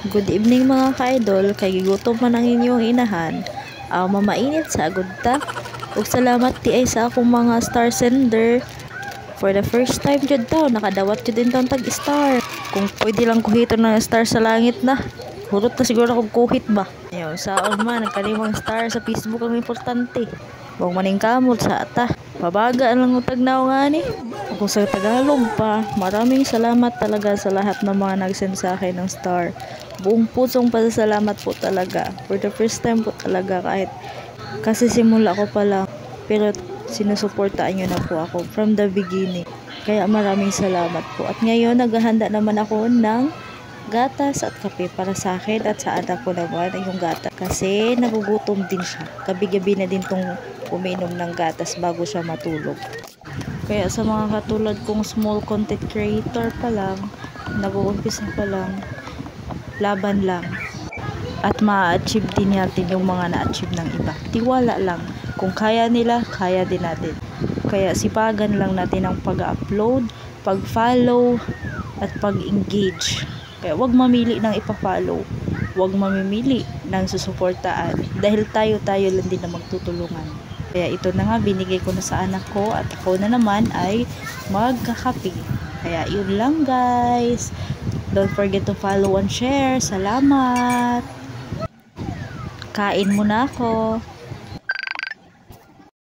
Good evening mga ka-idol, kay gutom man ang inyong inahan. Mamainit sa agud ta. Ug salamat ti ay sa akong mga star sender. For the first time jud daw nakadawat jud din tag-star. Kung pwede lang kuhiton ng star sa langit na. Hurot na siguro akong kuhit ba. Ayaw, saon man nagkalimang star sa Facebook ang importante. Huwag maning kamot sa ata. Pabaga lang utag na nga ni. Kung sa Tagalog pa, maraming salamat talaga sa lahat ng mga nag-send sa akin ng star. Buong pusong pasasalamat po talaga. For the first time po talaga kahit kasi simula ko pa lang. Pero sinusuportaan nyo na po ako from the beginning. Kaya maraming salamat po. At ngayon naghahanda naman ako ng gatas at kape para sa akin at sa anak ko naman ay yung gatas. Kasi nagugutom din siya. Gabi-gabi na din tong uminom ng gatas bago siya matulog. Kaya sa mga katulad kong small content creator pa lang, nag-uumpisa pa lang, laban lang. At ma-achieve din natin yung mga na-achieve ng iba. Tiwala lang. Kung kaya nila, kaya din natin. Kaya sipagan lang natin ang pag-upload, pag-follow, at pag-engage. Kaya wag mamili ng ipa-follow. Wag mamimili ng susuportaan. Dahil tayo-tayo lang din na magtutulungan. Kaya ito na nga, binigay ko na sa anak ko at ako na naman ay magkakape. Kaya yun lang guys. Don't forget to follow and share. Salamat! Kain muna ako.